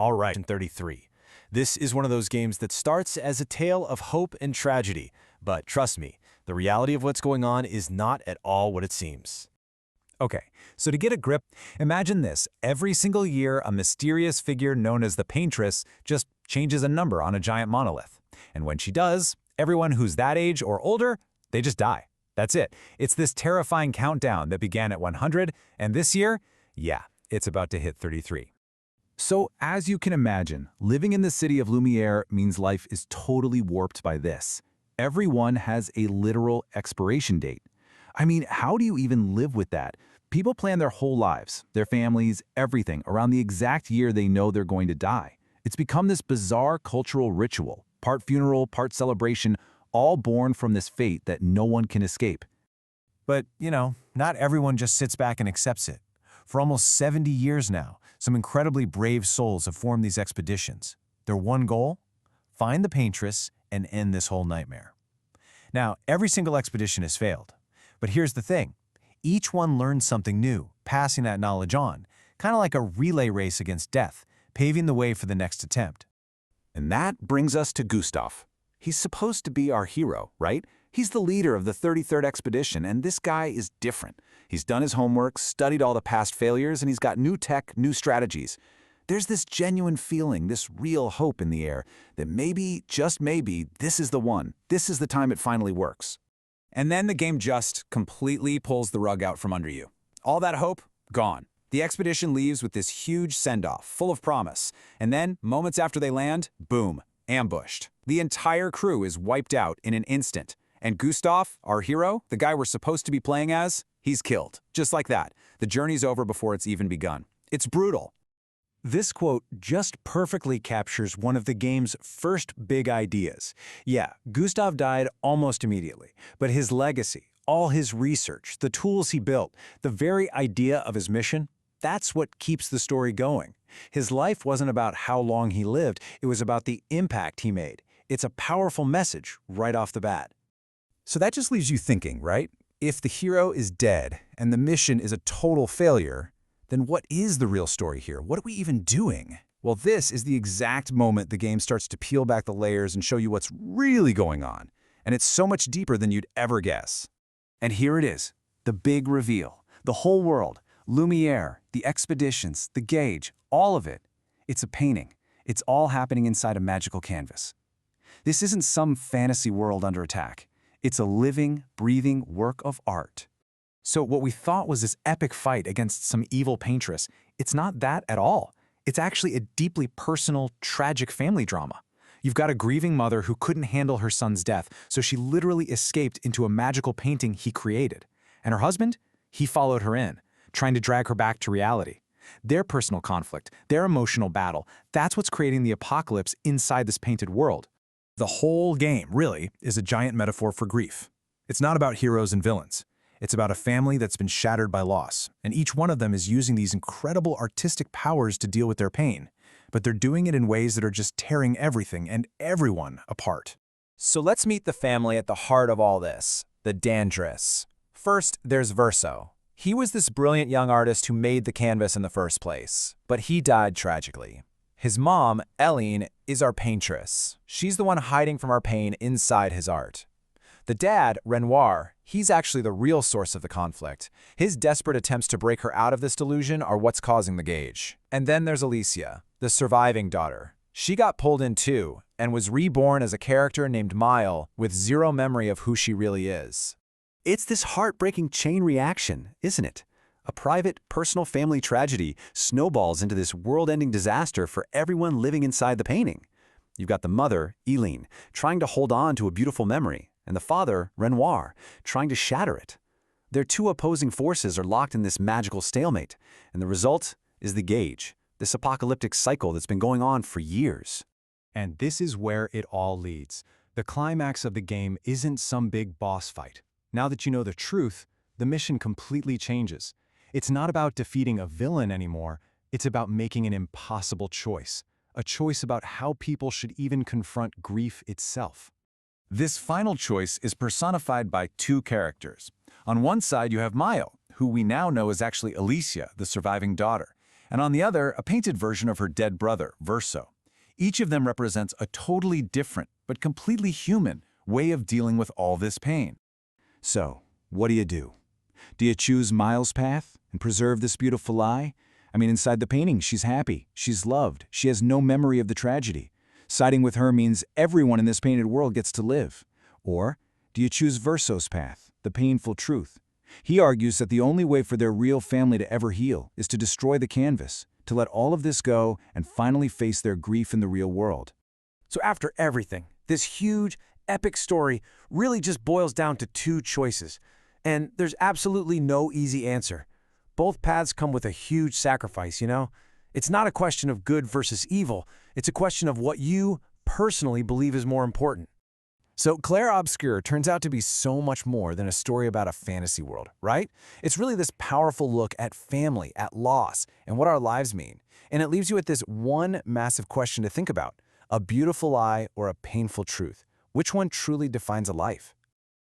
All right, in 33. This is one of those games that starts as a tale of hope and tragedy, but trust me, the reality of what's going on is not at all what it seems. Okay, so to get a grip, imagine this. Every single year, a mysterious figure known as the Paintress just changes a number on a giant monolith. And when she does, everyone who's that age or older, they just die. That's it. It's this terrifying countdown that began at 100, and this year, yeah, it's about to hit 33. So, as you can imagine, living in the city of Lumiere means life is totally warped by this. Everyone has a literal expiration date. I mean, how do you even live with that? People plan their whole lives, their families, everything, around the exact year they know they're going to die. It's become this bizarre cultural ritual, part funeral, part celebration, all born from this fate that no one can escape. But, not everyone just sits back and accepts it. For almost 70 years now, some incredibly brave souls have formed these expeditions. Their one goal? Find the Paintress and end this whole nightmare. Now, every single expedition has failed. But here's the thing. Each one learns something new, passing that knowledge on, kind of like a relay race against death, paving the way for the next attempt. And that brings us to Gustav. He's supposed to be our hero, right? He's the leader of the 33rd expedition, and this guy is different. He's done his homework, studied all the past failures, and he's got new tech, new strategies. There's this genuine feeling, this real hope in the air, that maybe, just maybe, this is the one. This is the time it finally works. And then the game just completely pulls the rug out from under you. All that hope, gone. The expedition leaves with this huge send-off, full of promise. And then, moments after they land, boom, ambushed. The entire crew is wiped out in an instant. And Gustav, our hero, the guy we're supposed to be playing as, he's killed. Just like that. The journey's over before it's even begun. It's brutal. This quote just perfectly captures one of the game's first big ideas. Yeah, Gustav died almost immediately, but his legacy, all his research, the tools he built, the very idea of his mission, that's what keeps the story going. His life wasn't about how long he lived, it was about the impact he made. It's a powerful message right off the bat. So that just leaves you thinking, right? If the hero is dead and the mission is a total failure, then what is the real story here? What are we even doing? Well, this is the exact moment the game starts to peel back the layers and show you what's really going on. And it's so much deeper than you'd ever guess. And here it is, the big reveal. The whole world, Lumiere, the expeditions, the gauge, all of it. It's a painting. It's all happening inside a magical canvas. This isn't some fantasy world under attack. It's a living, breathing work of art. So what we thought was this epic fight against some evil paintress, it's not that at all. It's actually a deeply personal, tragic family drama. You've got a grieving mother who couldn't handle her son's death, so she literally escaped into a magical painting he created. And her husband? He followed her in, trying to drag her back to reality. Their personal conflict, their emotional battle, that's what's creating the apocalypse inside this painted world. The whole game, really, is a giant metaphor for grief. It's not about heroes and villains. It's about a family that's been shattered by loss, and each one of them is using these incredible artistic powers to deal with their pain, but they're doing it in ways that are just tearing everything and everyone apart. So let's meet the family at the heart of all this, the Dandris. First, there's Verso. He was this brilliant young artist who made the canvas in the first place, but he died tragically. His mom, Eline, is our paintress. She's the one hiding from our pain inside his art. The dad, Renoir, he's actually the real source of the conflict. His desperate attempts to break her out of this delusion are what's causing the gauge. And then there's Alicia, the surviving daughter. She got pulled in too, and was reborn as a character named Mile with zero memory of who she really is. It's this heartbreaking chain reaction, isn't it? A private, personal family tragedy snowballs into this world-ending disaster for everyone living inside the painting. You've got the mother, Eline, trying to hold on to a beautiful memory, and the father, Renoir, trying to shatter it. Their two opposing forces are locked in this magical stalemate, and the result is the gauge, this apocalyptic cycle that's been going on for years. And this is where it all leads. The climax of the game isn't some big boss fight. Now that you know the truth, the mission completely changes. It's not about defeating a villain anymore, it's about making an impossible choice. A choice about how people should even confront grief itself. This final choice is personified by two characters. On one side, you have Mile, who we now know is actually Alicia, the surviving daughter. and on the other, a painted version of her dead brother, Verso. Each of them represents a totally different, but completely human, way of dealing with all this pain. So, what do you do? Do you choose Miles' path and preserve this beautiful lie? I mean, inside the painting, she's happy, she's loved, she has no memory of the tragedy. Siding with her means everyone in this painted world gets to live. Or do you choose Verso's path, the painful truth? He argues that the only way for their real family to ever heal is to destroy the canvas, to let all of this go and finally face their grief in the real world. So after everything, this huge, epic story really just boils down to two choices. And there's absolutely no easy answer. Both paths come with a huge sacrifice, you know? It's not a question of good versus evil. It's a question of what you personally believe is more important. So Claire Obscure turns out to be so much more than a story about a fantasy world, right? It's really this powerful look at family, at loss, and what our lives mean. And it leaves you with this one massive question to think about: a beautiful lie or a painful truth? Which one truly defines a life?